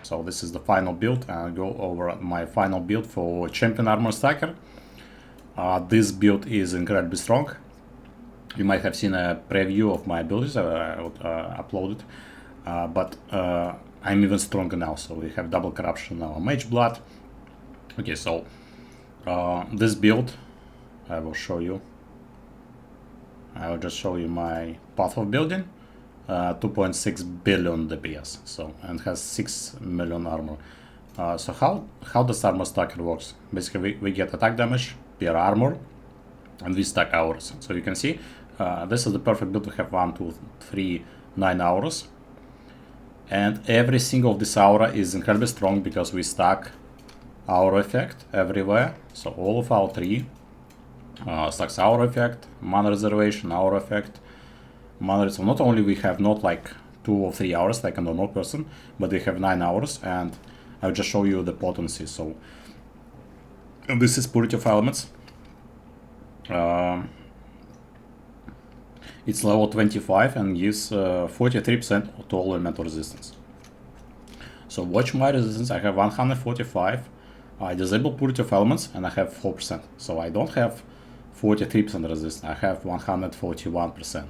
So this is the final build, and I'll go over my final build for Champion ArmourStacker. This build is incredibly strong. You might have seen a preview of my abilities uploaded, but I'm even stronger now. So we have double corruption now, mage blood. Okay, so this build, I will show you. I will just show you my path of building. 2.6 billion DPS, so, and has 6 million armor. So how does ArmourStacker works? Basically, we get attack damage per armor, and we stack hours. So you can see, this is the perfect build. We have 1, 2, 3, 9 hours, and every single of this aura is incredibly strong because we stack aura effect everywhere. So all of our 3 stacks aura effect, mana reservation, aura effect. So not only we have not like 2 or 3 hours like a normal person, but we have 9 hours, and I'll just show you the potency. So this is purity of elements. It's level 25 and gives 43% to all elemental resistance. So watch my resistance. I have 145. I disable purity of elements and I have 4%. So I don't have 43% resistance. I have 141%.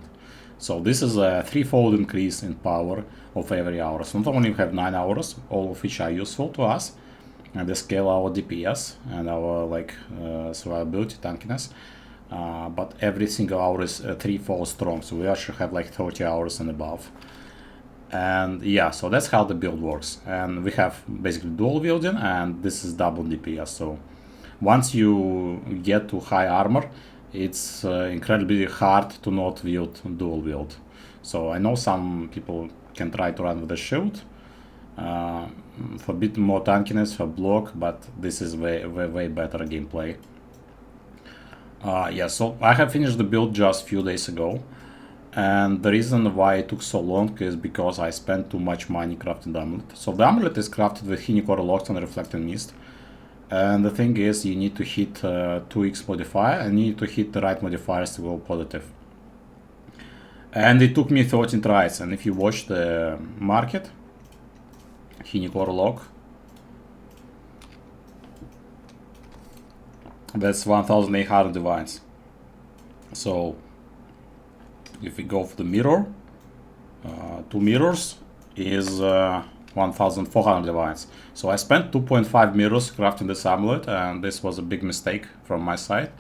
So this is a 3-fold increase in power of every hour. So not only we have 9 hours, all of which are useful to us, and they scale our DPS and our survivability, tankiness, but every single hour is 3-fold strong. So we actually have like 30 hours and above. And yeah, so that's how the build works. And we have basically dual wielding, and this is double DPS. So once you get to high armor, it's incredibly hard to not wield dual wield. So I know some people can try to run with a shield for a bit more tankiness, for block, but this is way better gameplay. Yeah, so I have finished the build just a few days ago, and the reason why it took so long is because I spent too much money crafting the amulet. So the amulet is crafted with Titanic Blight and Reflecting Mist. And the thing is, you need to hit 2x modifier, and you need to hit the right modifiers to go positive. And it took me 13 tries, and if you watch the market, Titanic, that's 1800 divines. So if we go for the mirror, 2 mirrors is 1400 divines. So I spent 2.5 mirrors crafting this amulet, and this was a big mistake from my side.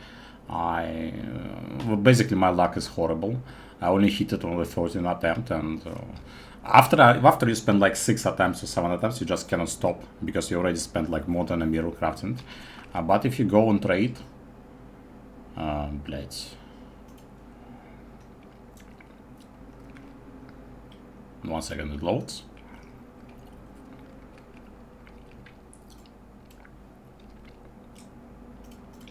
Basically my luck is horrible. I only hit it on the 13th attempt, and after you spend like 6 attempts or 7 attempts, you just cannot stop because you already spent like more than a mirror crafting. But if you go on trade, blades. 1 second, it loads.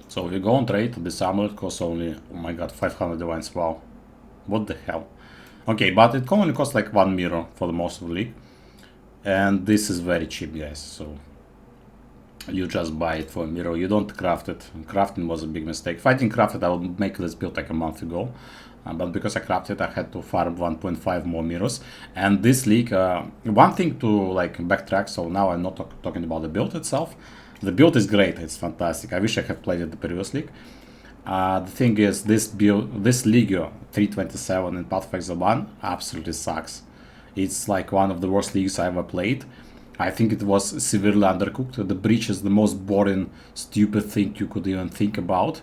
So if you go on trade, this amulet costs only, oh my god, 500 divines. Wow, what the hell. Okay, but it only costs like 1 mirror for the most of the league, and this is very cheap, guys. So you just buy it for a mirror, you don't craft it. Crafting was a big mistake. If I didn't craft it, I would make this build like a month ago, but because I crafted, I had to farm 1.5 more mirrors. And this league, one thing to like backtrack, so now I'm not talking about the build itself. The build is great, it's fantastic. I wish I had played it the previous league. The thing is, this league 327 in Path of Exile 1 absolutely sucks. It's like one of the worst leagues I ever played. I think it was severely undercooked. The breach is the most boring, stupid thing you could even think about.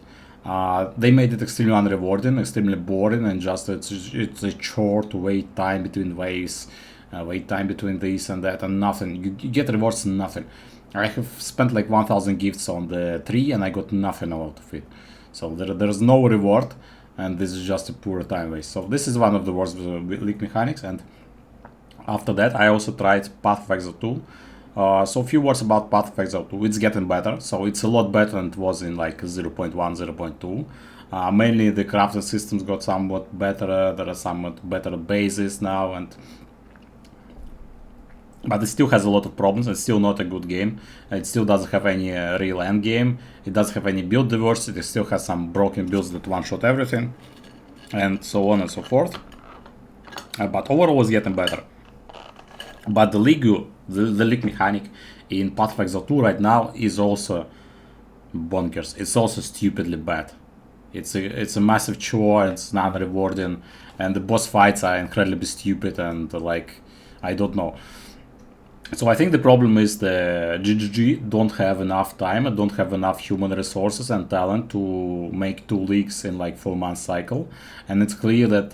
They made it extremely unrewarding, extremely boring, and just it's a chore to wait time between waves, wait time between this and that, and nothing. You get rewards and nothing. I have spent like 1000 gifts on the tree and I got nothing out of it. So there's no reward, and this is just a poor time waste. So this is one of the worst league mechanics. And after that, I also tried Path of Exile 2. So a few words about Path of Exile 2. It's getting better. So it's a lot better than it was in like 0.1, 0.2. Mainly the crafting systems got somewhat better. There are somewhat better bases now, but it still has a lot of problems. It's still not a good game. It still doesn't have any real end game. It doesn't have any build diversity. It still has some broken builds that one-shot everything, and so on and so forth. But overall, it's getting better. But the league mechanic in Path of Exile 2 right now is also bonkers. It's also stupidly bad. It's a massive chore, it's not rewarding, and the boss fights are incredibly stupid and like, I don't know. So I think the problem is the GGG don't have enough time and don't have enough human resources and talent to make 2 leagues in like 4-month cycle. And it's clear that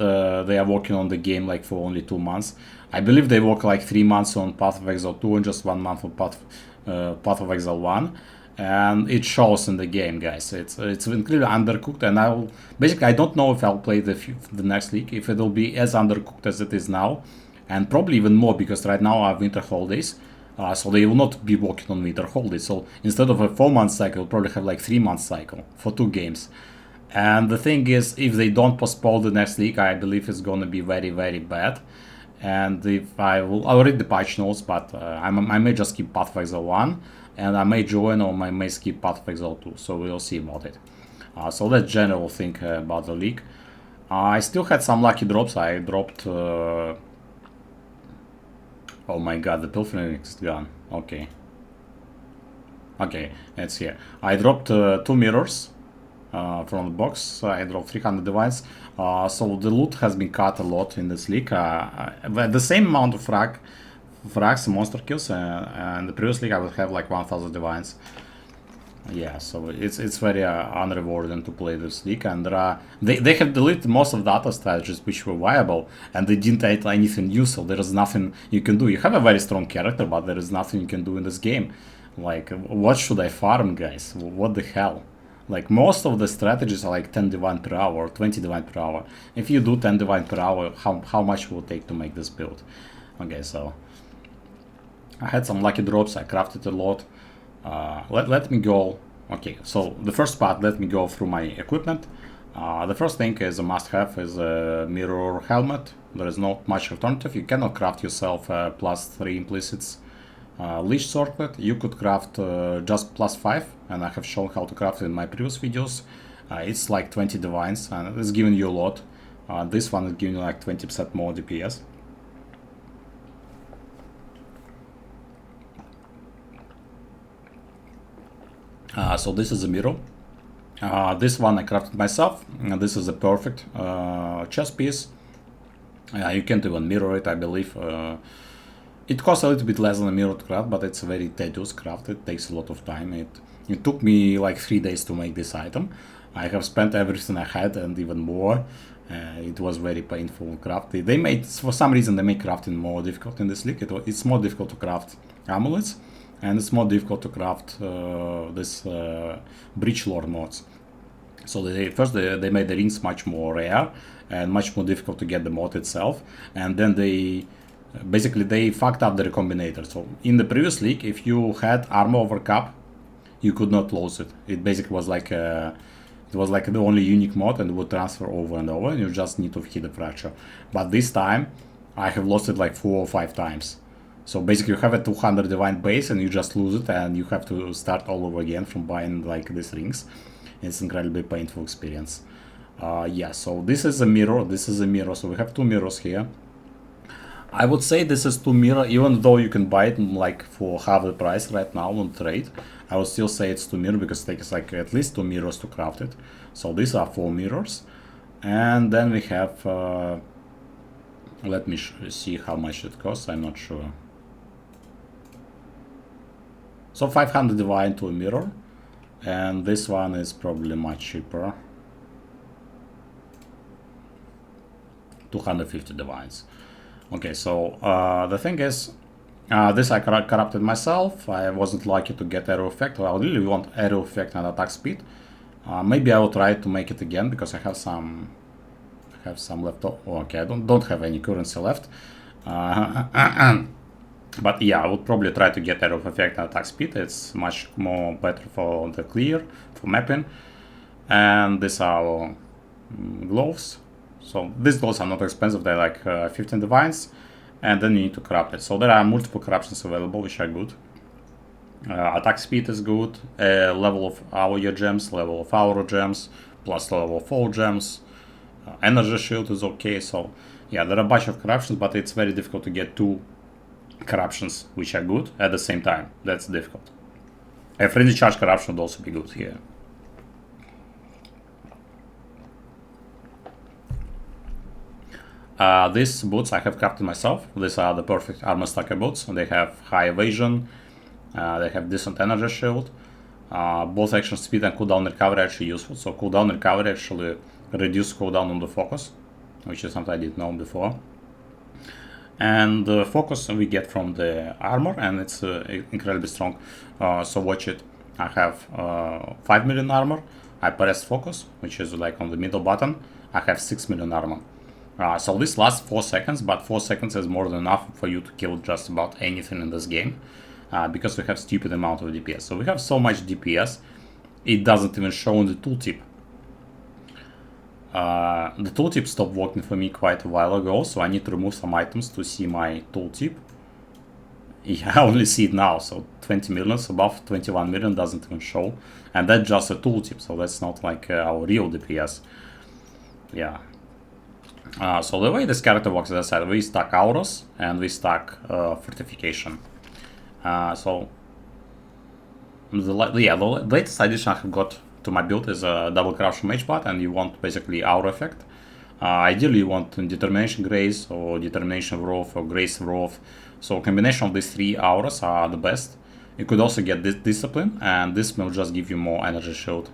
they are working on the game like for only 2 months. I believe they work like 3 months on Path of Exile 2 and just 1 month on Path of Exile 1. And it shows in the game, guys. It's incredibly undercooked, and I don't know if I'll play the next league, if it'll be as undercooked as it is now, and probably even more, because right now I have winter holidays, so they will not be working on winter holidays. So instead of a 4-month cycle, we'll probably have like 3-month cycle for 2 games. And the thing is, if they don't postpone the next league, I believe it's gonna be very, very bad. And if I'll read the patch notes, but I may just keep Path of Exile 1, and I may join or I may skip Path of Exile 2, so we'll see about it. So that's general thing about the league. I still had some lucky drops. I dropped... oh my god, the Pilfering is gone. Okay. Okay, it's here. I dropped 2 mirrors from the box. I dropped 300 divines. So the loot has been cut a lot in this league. The same amount of frags and monster kills, and the previous league I would have like 1000 divines. Yeah, so it's very unrewarding to play this league, and they have deleted most of the data strategies which were viable, and they didn't add anything new, so there is nothing you can do. You have a very strong character, but there is nothing you can do in this game. Like, what should I farm, guys? What the hell? Like, most of the strategies are like 10 divine per hour or 20 divine per hour. If you do 10 divine per hour, how much will it take to make this build? Okay, so I had some lucky drops. I crafted a lot. Let me go. Okay, so the first part, let me go through my equipment. The first thing is a must-have is a mirror helmet. There is not much alternative. You cannot craft yourself +3 implicits leash circlet. You could craft just +5, and I have shown how to craft it in my previous videos. It's like 20 divines, and it's giving you a lot. This one is giving you like 20% more DPS. So this is a mirror. This one I crafted myself, and this is a perfect chest piece. You can't even mirror it, I believe. It costs a little bit less than a mirror to craft, but it's a very tedious craft. It takes a lot of time. It took me like 3 days to make this item. I have spent everything I had and even more. It was very painful to craft. They made, for some reason, they make crafting more difficult in this league. It's more difficult to craft amulets, and it's more difficult to craft this Breach Lord mods. So they made the rings much more rare and much more difficult to get the mod itself, and then they fucked up the recombinator. So in the previous league, if you had armor over cap, you could not lose it. It basically was like the only unique mod, and it would transfer over and over, and you just need to hit the fracture. But this time I have lost it like 4 or 5 times. So basically you have a 200 divine base and you just lose it, and you have to start all over again from buying like these rings. It's incredibly painful experience. Yeah, so this is a mirror, so we have 2 mirrors here. I would say this is 2 mirror, even though you can buy it like for half the price right now on trade. I would still say it's 2 mirror because it takes like at least 2 mirrors to craft it. So these are 4 mirrors. And then we have, let me see how much it costs, I'm not sure. So 500 divine to a mirror, and this one is probably much cheaper. 250 divines. Okay, so the thing is, this I corrupted myself. I wasn't lucky to get arrow effect. Well, I really want arrow effect and attack speed. Maybe I will try to make it again because I have some left. Oh, okay, I don't have any currency left. But yeah, I would probably try to get arrow effect and attack speed. It's much more better for the clear, for mapping. And these are gloves. So these gloves are not expensive, they're like 15 divines, and then you need to craft it. So there are multiple corruptions available, which are good. Attack speed is good, level of our gems, level of our gems, plus level of all gems. Energy shield is okay, so yeah, there are a bunch of corruptions, but it's very difficult to get 2 corruptions which are good at the same time. That's difficult. A frenzy charge corruption would also be good here. These boots I have crafted myself. These are the perfect ArmourStacker boots. They have high evasion, they have decent energy shield. Both action speed and cooldown recovery are actually useful. So cooldown recovery actually reduce cooldown on the focus, which is something I didn't know before. And the focus we get from the armor, and it's incredibly strong. So watch it. I have 5 million armor. I press focus, which is like on the middle button. I have 6 million armor. So this lasts 4 seconds, but 4 seconds is more than enough for you to kill just about anything in this game, because we have stupid amount of DPS. So we have so much DPS, it doesn't even show in the tooltip. The tooltip stopped working for me quite a while ago, so I need to remove some items to see my tooltip. Yeah, I only see it now, so 20 million, above 21 million doesn't even show. And that's just a tooltip, so that's not like our real DPS. Yeah. So the way this character works, as I said, we stack auras and we stack fortification. So the latest addition I have got to my build is a double corruption mage bot, and you want basically aura effect. Ideally you want determination grace or determination wrath or grace wrath. So a combination of these 3 auras are the best. You could also get this discipline, and this will just give you more energy shield.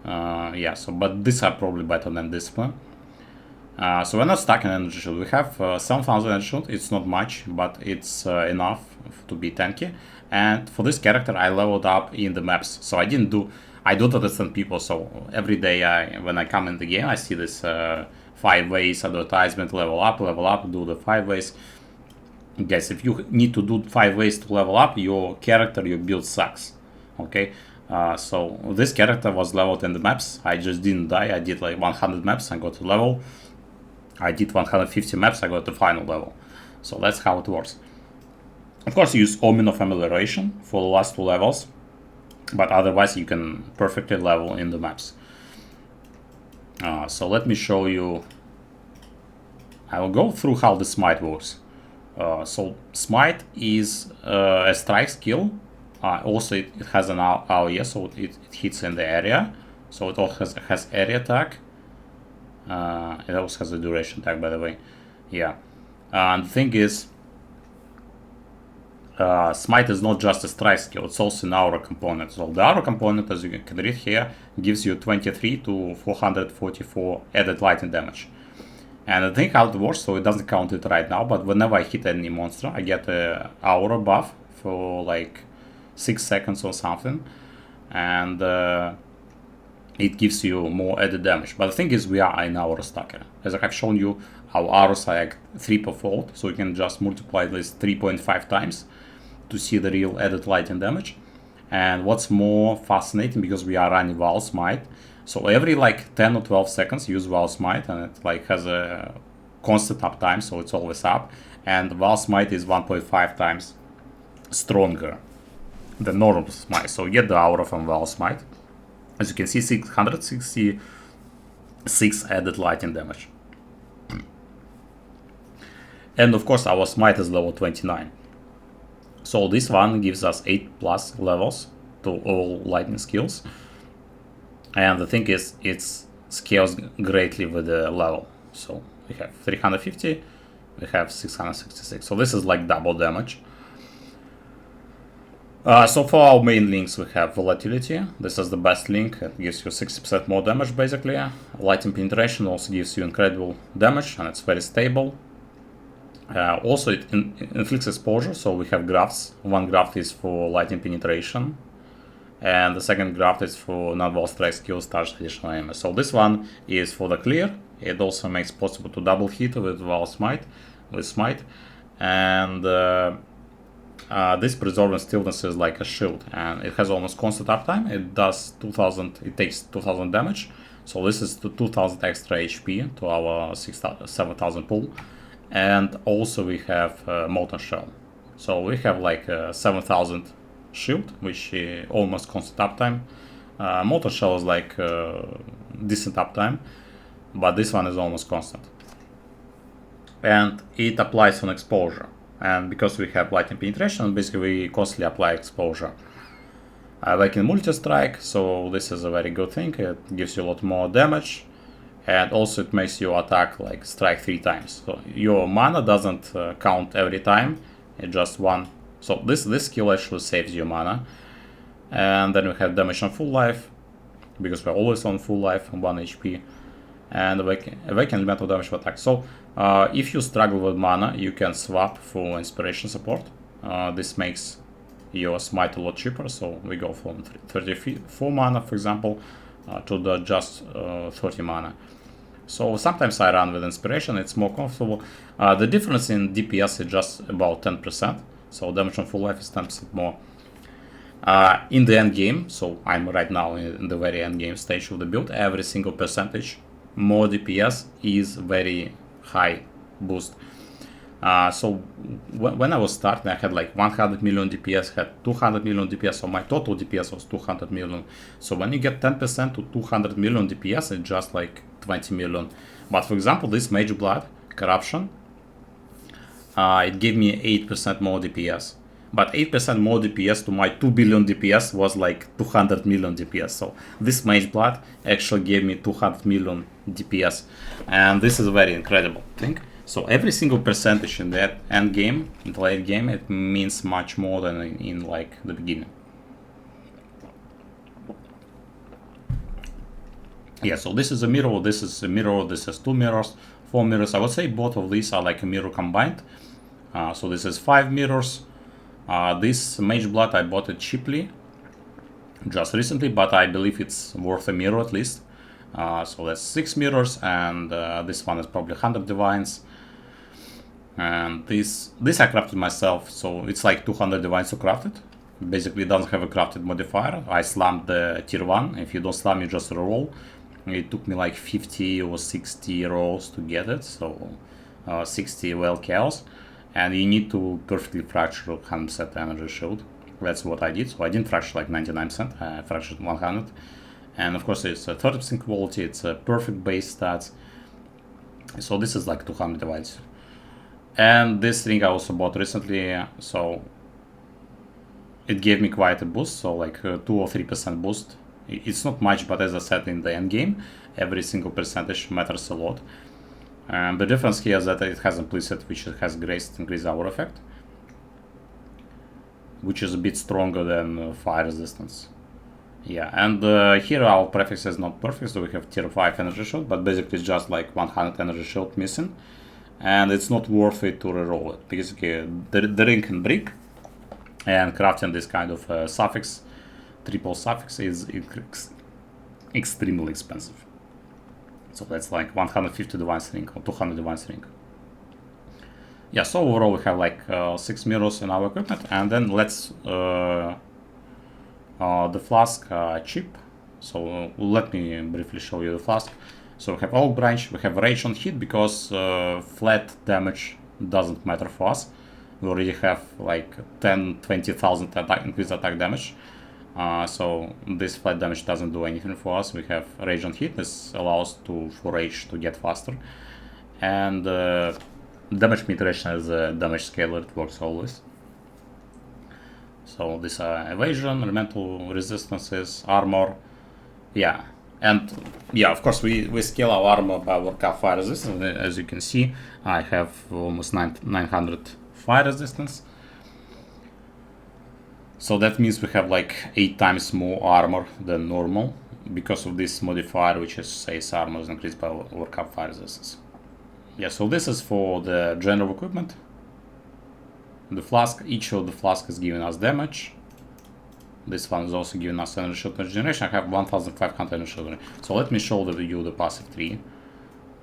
Yeah, so but these are probably better than discipline. So we're not stuck in energy shield. We have 7,000 energy shield. It's not much, but it's enough to be tanky. And for this character, I leveled up in the maps. So I don't understand people. So every day when I come in the game, I see this 5 ways advertisement, level up, do the 5 ways. Guys, if you need to do 5 ways to level up, your character, your build sucks. Okay. So this character was leveled in the maps. I just didn't die. I did like 100 maps. I got to level. I did 150 maps, I got the final level. So that's how it works. Of course, you use Omen of Amelioration for the last 2 levels, but otherwise you can perfectly level in the maps. So let me show you. I will go through how the smite works. So smite is a strike skill. Also it has an AoE, so it hits in the area. So it also has area attack. It also has a duration tag, by the way. Yeah. And the thing is, smite is not just a strike skill, it's also an aura component. So the aura component, as you can read here, gives you 23 to 444 added lightning damage. And the thing how it works, so it doesn't count it right now, but whenever I hit any monster, I get a aura buff for like 6 seconds or something. And it gives you more added damage. But the thing is, we are in AurmoStacker. As I have shown you, our auras are like 3-fold, so you can just multiply this 3.5 times to see the real added lightning damage. And what's more fascinating, because we are running Vaal Smite, so every like 10 or 12 seconds use Vaal Smite, and it like has a constant uptime, so it's always up. And Vaal Smite is 1.5 times stronger than normal Smite. So you get the aura from Vaal Smite. As you can see, 666 added lightning damage. And of course, our smite is level 29. So this one gives us 8+ levels to all lightning skills. And the thing is, it scales greatly with the level. So we have 350, we have 666. So this is like double damage. So for our main links, we have Volatility. This is the best link. It gives you 60% more damage, basically. Lightning Penetration also gives you incredible damage, and it's very stable. Also, it inflicts exposure, so we have grafts. One graft is for Lightning Penetration, and the second graft is for non-wall strike skills, touch additional AMS. So this one is for the clear. It also makes possible to double hit with Vaal Smite, and this Preserve and Stillness is like a shield, and it has almost constant uptime. It does 2000, it takes 2000 damage, so this is 2000 extra HP to our 7000 pool. And also we have Molten Shell, so we have like 7000 shield, which almost constant uptime. Molten Shell is like decent uptime, but this one is almost constant, and it applies on exposure. and because we have lightning penetration, basically we constantly apply exposure. We can multi-strike, so this is a very good thing. It gives you a lot more damage, and also it makes you attack like strike 3 times. So your mana doesn't count every time, it's just one. So this skill actually saves your mana. And then we have damage on full life, because we're always on full life on 1 HP. And awaken elemental damage for attack. So if you struggle with mana, you can swap for inspiration support. This makes your smite a lot cheaper, so we go from 34 mana, for example, to just 30 mana. So sometimes I run with inspiration, it's more comfortable. The difference in DPS is just about 10%, so damage on full life is 10% more. In the end game, so I'm right now in the very end game stage of the build, every single percentage more DPS is very high boost. So when I was starting, I had like 100 million DPS, had 200 million DPS, so my total DPS was 200 million. So when you get 10% to 200 million DPS, it's just like 20 million. But for example, this Mage Blood Corruption, it gave me 8% more DPS. But 8% more DPS to my 2 billion DPS was like 200 million DPS. So this Mage Blood actually gave me 200 million DPS. And this is a very incredible thing. So every single percentage in that end game, in the late game, it means much more than in like the beginning. Yeah, so this is a mirror, this is a mirror, this is 2 mirrors, 4 mirrors. I would say both of these are like a mirror combined. So this is 5 mirrors. This Mage Blood, I bought it cheaply just recently, but I believe it's worth a mirror at least. So that's 6 mirrors, and this one is probably 100 divines. And this I crafted myself, so it's like 200 divines to craft it. Basically it doesn't have a crafted modifier. I slammed the tier 1. If you don't slam, you just roll. It took me like 50 or 60 rolls to get it, so 60 well chaos. And you need to perfectly fracture 100% energy shield. That's what I did. So I didn't fracture like 99%, I fractured 100. And of course it's a 30% quality, it's a perfect base stats. So this is like 200 divines. And this ring I also bought recently, so it gave me quite a boost, so like 2 or 3% boost. It's not much, but as I said in the end game, every single percentage matters a lot. And the difference here is that it has a preset which has increased aura effect, which is a bit stronger than fire resistance. Yeah, and here our prefix is not perfect, so we have tier 5 energy shield, but basically it's just like 100 energy shield missing, and it's not worth it to reroll it, because the ring can break, and crafting this kind of suffix, triple suffix, is extremely expensive. So that's like 150 divines ring or 200 divines ring. Yeah, so overall we have like 6 mirrors in our equipment, and then let's the flask chip. So let me briefly show you the flask. So we have Oak Branch, we have Rage on hit, because flat damage doesn't matter for us. We already have like 10-20,000 increased attack damage. So this flat damage doesn't do anything for us. We have Rage on hit. This allows for Rage to get faster. And damage penetration is a damage scaler, it works always. So these are evasion, elemental resistances, armor. Yeah, and yeah, of course we scale our armor by our cap fire resistance. As you can see, I have almost 900 fire resistance. So that means we have like 8 times more armor than normal because of this modifier, which is says armor is increased by our cap fire resistance. Yeah, so this is for the general equipment. The flask, each of the flask is giving us damage. This one is also giving us energy shield generation. I have 1500 energy shield. So let me show you the passive tree.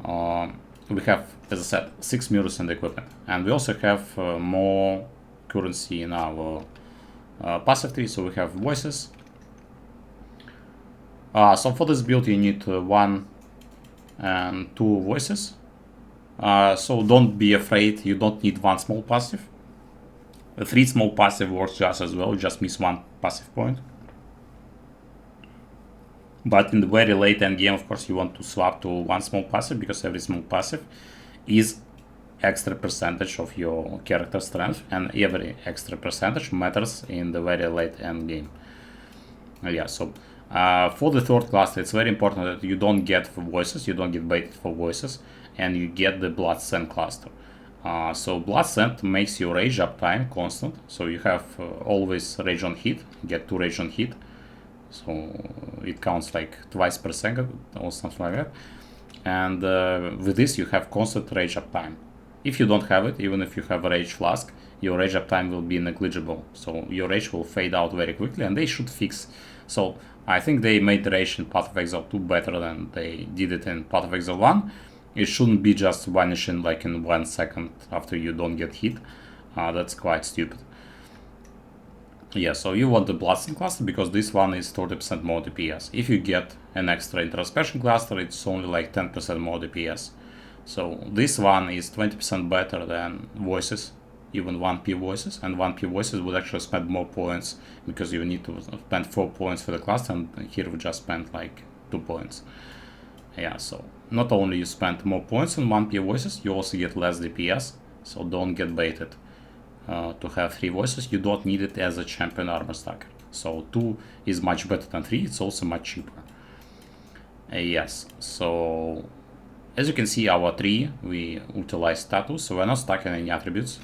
We have, as I said, 6 mirrors in the equipment, and we also have more currency in our passive tree. So we have voices. So for this build you need 1 and 2 voices. So don't be afraid, you don't need 1 small passive. 3 small passive works just as well, you just miss 1 passive point. But in the very late end game, of course, you want to swap to 1 small passive, because every small passive is extra percentage of your character strength, and every extra percentage matters in the very late end game. Yeah, so for the third cluster, it's very important that you don't get voices, you don't get baited for voices, and you get the blood scent cluster. So blood scent makes your rage uptime constant, so you have always rage on hit, get 2 rage on hit, so it counts like twice per second or something like that. And with this you have constant rage uptime. If you don't have it, even if you have a rage flask, your rage uptime will be negligible, so your rage will fade out very quickly, and they should fix. So I think they made the rage in Path of Exile 2 better than they did it in Path of Exile 1. It shouldn't be just vanishing like in 1 second after you don't get hit. That's quite stupid. Yeah, so you want the Blasting cluster because this one is 30% more DPS. If you get an extra introspection cluster, it's only like 10% more DPS. So this one is 20% better than voices, even 1p voices, and 1p voices would actually spend more points because you need to spend 4 points for the cluster, and here we just spent like 2 points. Yeah, so not only you spend more points on 1p voices, you also get less DPS, so don't get baited. To have 3 voices, you don't need it as a champion ArmourStacker. So 2 is much better than 3, it's also much cheaper. Yes, so as you can see, our 3, we utilize status, so we're not stacking any attributes.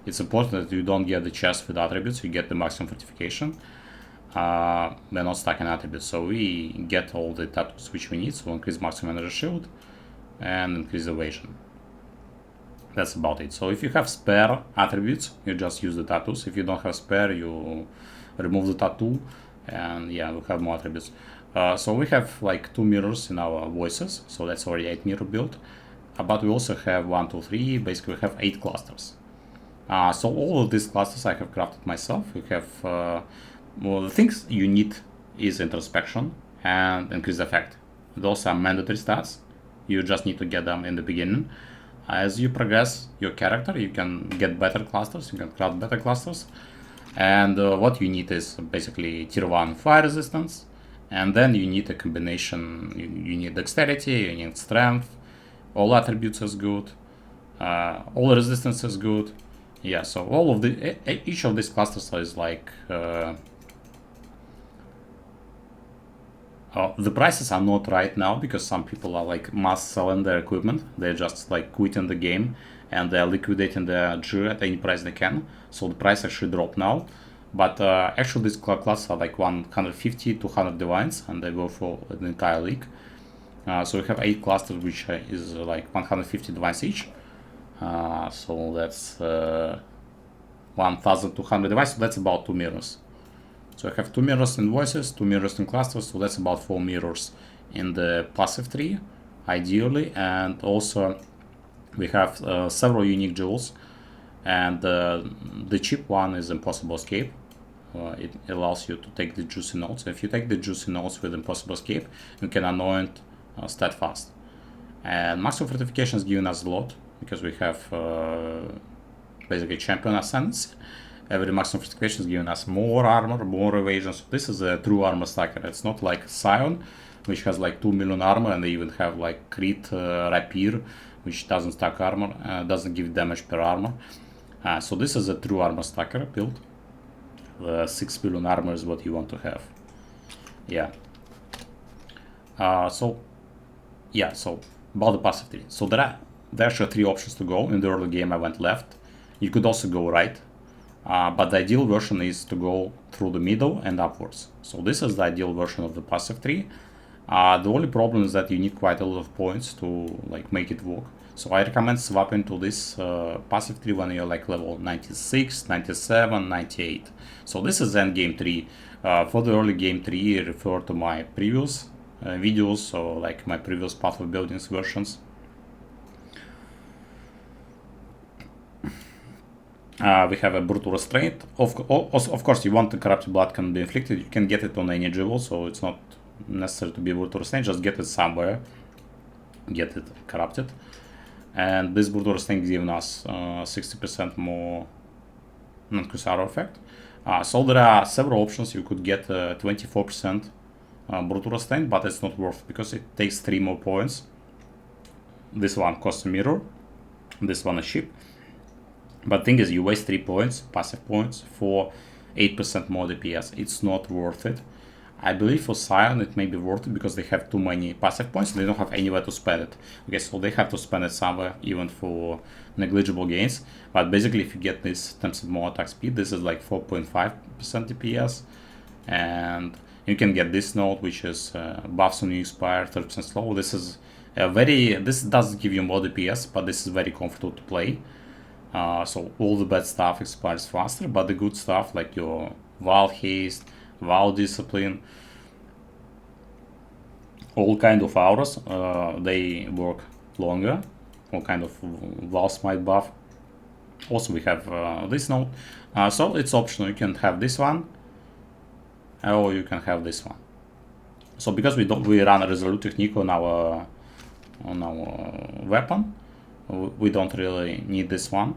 It's important that you don't get the chest with attributes, you get the maximum fortification. We're not stacking attributes, so we get all the tattoos which we need, so increase maximum energy shield and increase evasion. That's about it. So if you have spare attributes, you just use the tattoos. If you don't have spare, you remove the tattoo, and yeah, we have more attributes. So we have like 2 mirrors in our voices, so that's already 8 mirror build. But we also have 1, 2, 3, basically we have 8 clusters. So all of these clusters I have crafted myself. We have, well, the things you need is introspection and increase effect. Those are mandatory stats. You just need to get them in the beginning. As you progress your character, you can get better clusters, you can craft better clusters. And what you need is basically tier 1 fire resistance. And then you need a combination, you need dexterity, you need strength, all attributes is good, all resistance is good. Yeah, so all of the, each of these clusters is like, the prices are not right now because some people are like mass selling their equipment. They're just like quitting the game and they're liquidating their gear at any price they can. So the price actually dropped now. But actually these classes are like 150 to 100 divines, and they go for the entire league. So we have 8 clusters which is like 150 divines each. So that's 1200 divines, so that's about 2 mirrors. So I have 2 mirrors in voices, 2 mirrors in clusters, so that's about 4 mirrors in the passive tree, ideally. And also we have several unique jewels, and the cheap one is Impossible Escape. It allows you to take the juicy notes. If you take the juicy notes with Impossible Escape, you can anoint Steadfast. And maximum fortification is giving us a lot because we have basically champion ascendance. Every maximum fortification is giving us more armor, more evasion. So this is a true ArmourStacker. It's not like Scion, which has like 2 million armor, and they even have like crit rapier, which doesn't stack armor, doesn't give damage per armor. So this is a true ArmourStacker build. 6 million armor is what you want to have. Yeah. So about the passive tree. So there are actually 3 options to go. In the early game I went left. You could also go right. But the ideal version is to go through the middle and upwards. So this is the ideal version of the passive tree. The only problem is that you need quite a lot of points to like make it work. So I recommend swapping to this passive tree when you're like level 96, 97, 98. So this is end game tree. For the early game tree, refer to my previous videos, so like my previous Path of Buildings versions. We have a brutal restraint. Of course, you want the corrupted blood can be inflicted. You can get it on any jewel, so it's not necessary to be brutal restraint. Just get it somewhere, get it corrupted. And this brutal restraint is giving us 60% more non-crucial effect. So there are several options. You could get 24% brutal restraint, but it's not worth it because it takes 3 more points. This one costs a mirror, This one is cheap. But the thing is, you waste 3 points, passive points, for 8% more DPS. It's not worth it. I believe for Sion it may be worth it because they have too many passive points and they don't have anywhere to spend it. Okay, so they have to spend it somewhere, even for negligible gains. But basically, if you get this 10% more attack speed, this is like 4.5% DPS. And you can get this node, which is buffs when you expire, 30% slow. This is this does give you more DPS, but this is very comfortable to play. So all the bad stuff expires faster, but the good stuff like your Val Haste, Val Discipline, all kind of auras, they work longer. All kind of Val Smite buff. Also we have this node. So it's optional. You can have this one, or you can have this one. So because we run a Resolute technique on our weapon, we don't really need this one.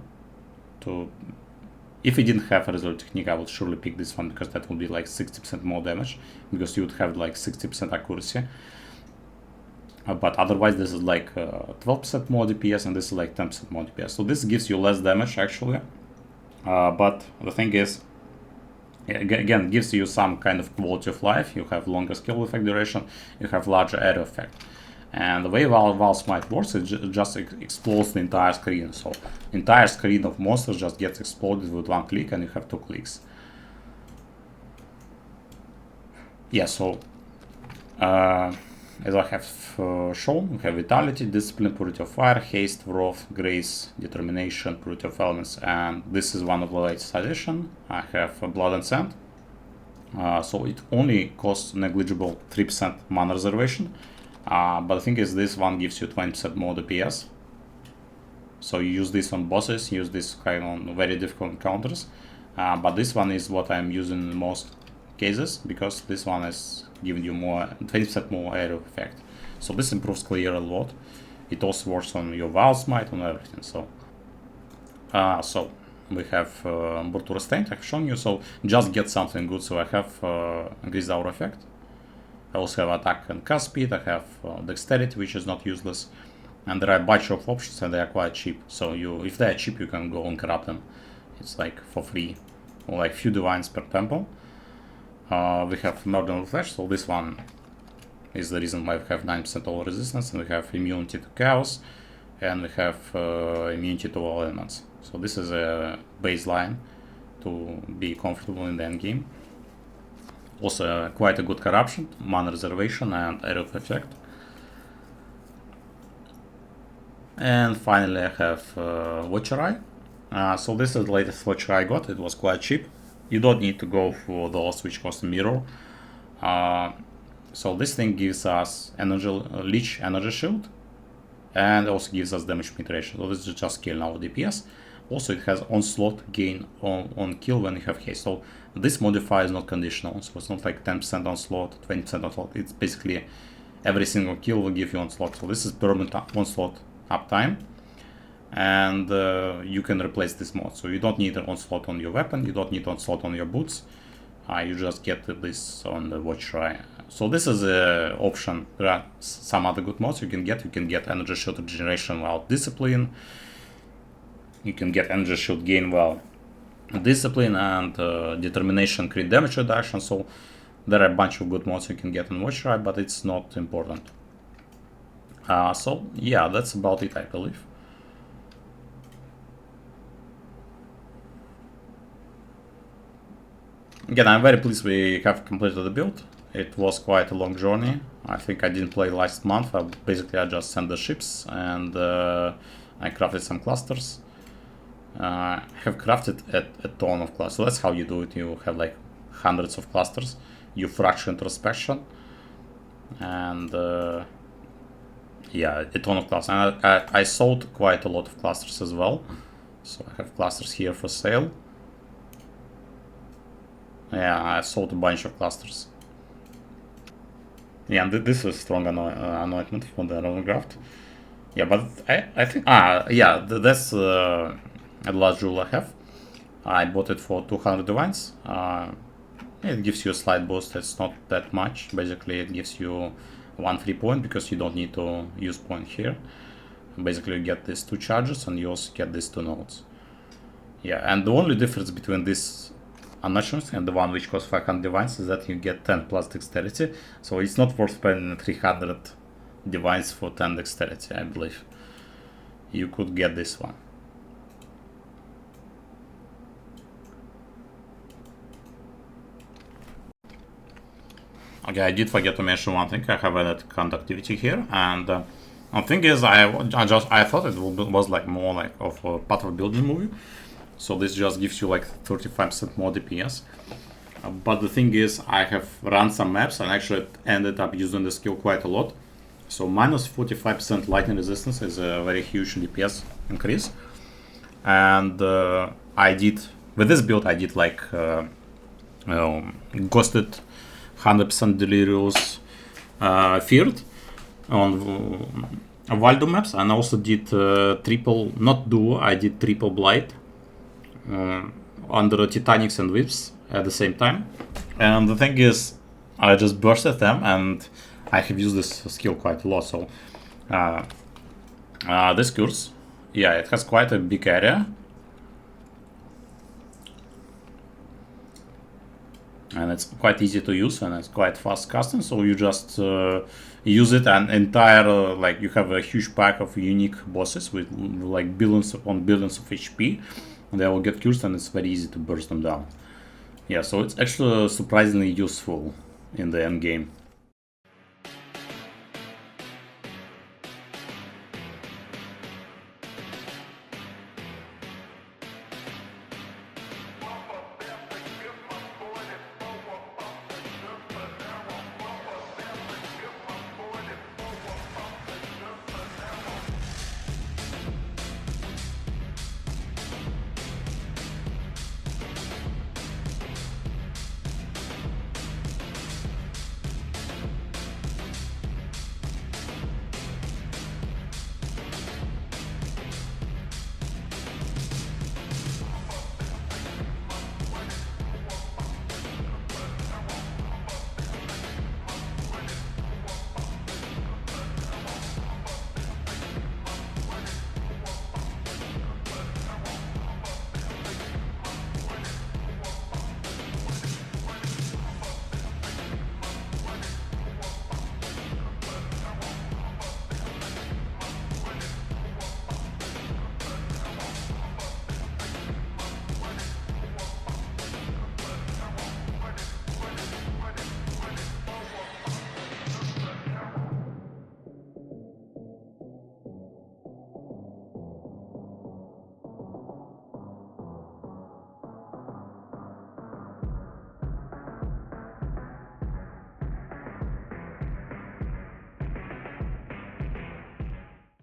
If we didn't have a Resolute technique, I would surely pick this one because that would be like 60% more damage, because you would have like 60% accuracy. But otherwise this is like 12% more DPS and this is like 10% more DPS. So this gives you less damage actually. But the thing is, again, gives you some kind of quality of life. You have longer skill effect duration, you have larger area effect. And the way Val Smite works, it just explodes the entire screen. So entire screen of monsters just gets exploded with one click and you have 2 clicks. Yeah, so as I have shown, we have Vitality, Discipline, Purity of Fire, Haste, Wrath, Grace, Determination, Purity of Elements, and this is one of the latest addition. I have Blood and Sand. So it only costs negligible 3% mana reservation. But the thing is, this one gives you 20% more DPS. So you use this on bosses, use this kind on very difficult encounters. But this one is what I'm using in most cases, because this one is giving you more 20% more area effect. So this improves clear a lot. It also works on your Val Smite, on everything. So we have Bortura Stained, I've shown you. So just get something good. So I have Increased Aura effect. I also have attack and cast speed, I have dexterity, which is not useless, and there are a bunch of options and they are quite cheap. So if they are cheap, you can go and grab them. It's like for free, or like few divines per temple. We have Murder Flash, so this one is the reason why we have 9% all resistance, and we have immunity to chaos, and we have immunity to all elements. So this is a baseline to be comfortable in the end game. Also quite a good corruption, mana reservation, and area of effect. And finally I have Watcher Eye. So this is the latest Watcher Eye I got. It was quite cheap. You don't need to go for those which cost a mirror. So this thing gives us Leech Energy Shield, and also gives us damage penetration. So this is just kill now DPS. Also it has onslaught gain on kill when you have haste. So this modifier is not conditional, so it's not like 10% onslaught, 20% onslaught. It's basically every single kill will give you onslaught. So this is permanent onslaught uptime, and you can replace this mod. So you don't need an onslaught on your weapon, you don't need onslaught on your boots. You just get this on the Watcher Eye. So this is an option. There are some other good mods you can get. You can get Energy Shield Regeneration while Discipline. You can get Energy Shield gain while Discipline, and Determination crit damage reduction. So there are a bunch of good mods you can get on Watcher Eye, but it's not important. So yeah, that's about it, I believe. Again, I'm very pleased we have completed the build. It was quite a long journey. I think I didn't play last month. I just sent the ships, and I crafted some clusters. I have crafted a ton of clusters. So that's how you do it. You have like hundreds of clusters. You fracture introspection, and yeah, a ton of clusters. And I sold quite a lot of clusters as well. So I have clusters here for sale. Yeah, I sold a bunch of clusters. Yeah, and this is strong anointment for the Rosengraft. Yeah, but I think yeah, that's the last jewel I have. I bought it for 200 divines. It gives you a slight boost. It's not that much. Basically, it gives you 1 free point because you don't need to use point here. Basically, you get these 2 charges and you also get these 2 nodes. Yeah, and the only difference between this Unnaturalist and the one which costs 500 divines is that you get 10 plus dexterity, so it's not worth spending 300 divines for 10 dexterity, I believe. You could get this one. Okay, I did forget to mention one thing. I have added conductivity here, and the thing is, I thought it was like more like of a pattern building movie. So this just gives you like 35% more DPS. But the thing is, I have run some maps and actually ended up using the skill quite a lot. So minus 45% lightning resistance is a very huge DPS increase. And I did, with this build, I did like ghosted 100% Delirious Feared on Valdo maps, and also did triple, not duo, I did triple Blight under Titanics and Wisps at the same time. And the thing is, I just bursted them and I have used this skill quite a lot. So this curse, yeah, it has quite a big area. And it's quite easy to use and it's quite fast casting, so you just use it and entire, like you have a huge pack of unique bosses with like billions upon billions of HP, and they will get cursed and it's very easy to burst them down. Yeah, so it's actually surprisingly useful in the end game.